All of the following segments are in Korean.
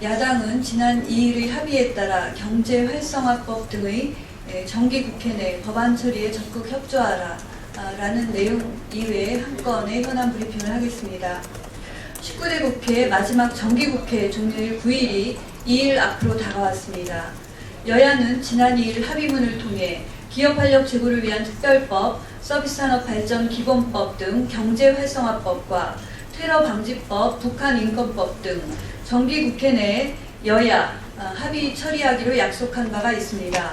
야당은 지난 2일의 합의에 따라 경제활성화법 등의 정기국회 내 법안 처리에 적극 협조하라 라는 내용 이외에 한 건의 현안 브리핑을 하겠습니다. 19대 국회 마지막 정기국회 종료일 9일이 2일 앞으로 다가왔습니다. 여야는 지난 2일 합의문을 통해 기업활력 제고를 위한 특별법, 서비스산업발전기본법 등 경제활성화법과 테러방지법, 북한인권법 등 정기국회 내 여야 합의 처리하기로 약속한 바가 있습니다.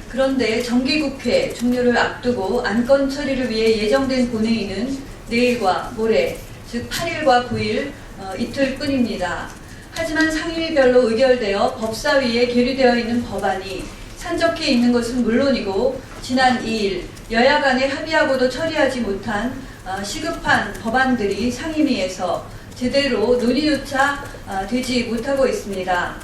그런데 정기국회 종료를 앞두고 안건 처리를 위해 예정된 본회의는 내일과 모레, 즉 8일과 9일 이틀뿐입니다. 하지만 상임위별로 의결되어 법사위에 계류되어 있는 법안이 산적해 있는 것은 물론이고 지난 2일 여야 간에 합의하고도 처리하지 못한 시급한 법안들이 상임위에서 제대로 논의조차 되지 못하고 있습니다.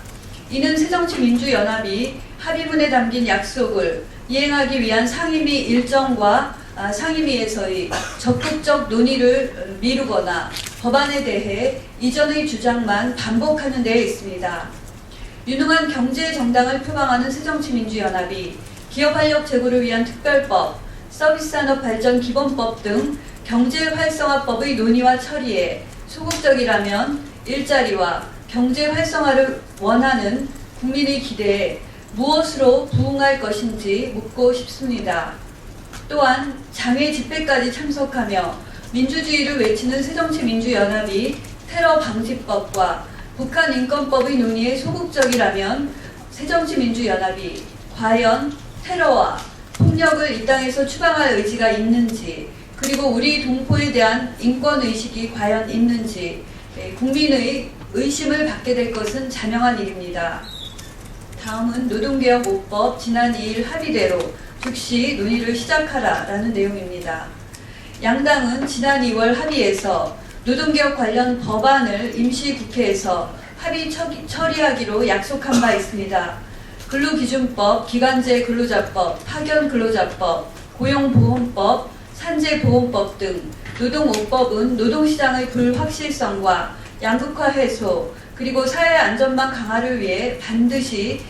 이는 새정치민주연합이 합의문에 담긴 약속을 이행하기 위한 상임위 일정과 상임위에서의 적극적 논의를 미루거나 법안에 대해 이전의 주장만 반복하는 데 있습니다. 유능한 경제정당을 표방하는 새정치민주연합이 기업활력 제고를 위한 특별법, 서비스산업발전기본법 등 경제활성화법의 논의와 처리에 소극적이라면 일자리와 경제활성화를 원하는 국민의 기대에 무엇으로 부응할 것인지 묻고 싶습니다. 또한 장외 집회까지 참석하며 민주주의를 외치는 새정치민주연합이 테러방지법과 북한인권법의 논의에 소극적이라면 새정치민주연합이 과연 테러와 폭력을 이 땅에서 추방할 의지가 있는지, 그리고 우리 동포에 대한 인권의식이 과연 있는지 국민의 의심을 받게 될 것은 자명한 일입니다. 다음은 노동개혁 5법 지난 2일 합의대로 즉시 논의를 시작하라라는 내용입니다. 양당은 지난 2월 합의에서 노동개혁 관련 법안을 임시국회에서 합의 처리하기로 약속한 바 있습니다. 근로기준법, 기간제 근로자법, 파견근로자법, 고용보험법, 산재보험법 등 노동 5법은 노동시장의 불확실성과 양극화 해소, 그리고 사회 안전망 강화를 위해 반드시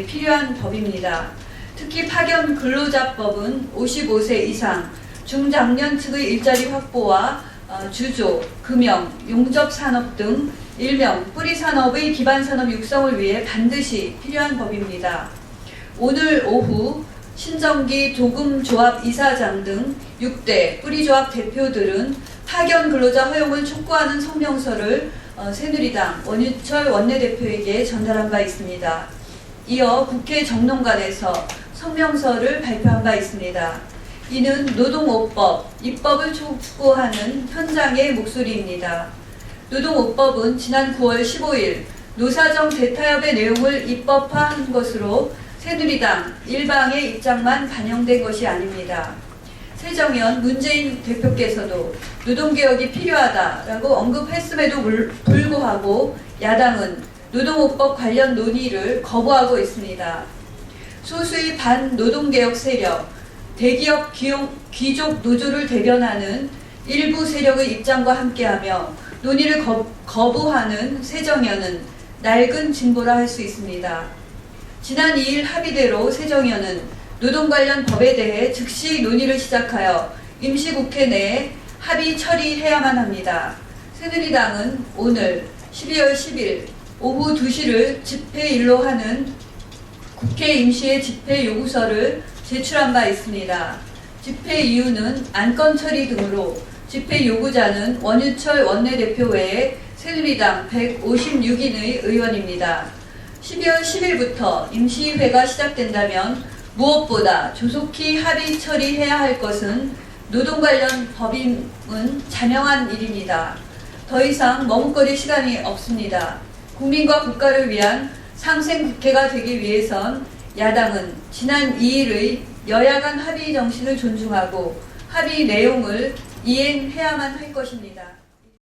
필요한 법입니다. 특히 파견 근로자법은 55세 이상 중장년층의 일자리 확보와 주조, 금형, 용접산업 등 일명 뿌리산업의 기반산업 육성을 위해 반드시 필요한 법입니다. 오늘 오후 신정기 도금조합 이사장 등 6대 뿌리조합 대표들은 파견 근로자 허용을 촉구하는 성명서를 새누리당 원유철 원내대표에게 전달한 바 있습니다. 이어 국회 정론관에서 성명서를 발표한 바 있습니다. 이는 노동 5법 입법을 촉구하는 현장의 목소리입니다. 노동 5법은 지난 9월 15일 노사정 대타협의 내용을 입법화한 것으로 새누리당 일방의 입장만 반영된 것이 아닙니다. 새정연 문재인 대표께서도 노동개혁이 필요하다라고 언급했음에도 불구하고 야당은 노동 5법 관련 논의를 거부하고 있습니다. 소수의 반노동개혁 세력, 대기업 귀족 노조를 대변하는 일부 세력의 입장과 함께하며 논의를 거부하는 새정연은 낡은 진보라 할 수 있습니다. 지난 2일 합의대로 새정연은 노동 관련 법에 대해 즉시 논의를 시작하여 임시국회 내에 합의 처리해야만 합니다. 새누리당은 오늘 12월 10일 오후 2시를 집회일로 하는 국회 임시의 집회 요구서를 제출한 바 있습니다. 집회 이유는 안건 처리 등으로 집회 요구자는 원유철 원내대표 외에 새누리당 156인의 의원입니다. 12월 10일부터 임시회가 시작된다면 무엇보다 조속히 합의 처리해야 할 것은 노동 관련 법임은 자명한 일입니다. 더 이상 머뭇거릴 시간이 없습니다. 국민과 국가를 위한 상생국회가 되기 위해선 야당은 지난 2일의 여야 간 합의 정신을 존중하고 합의 내용을 이행해야만 할 것입니다.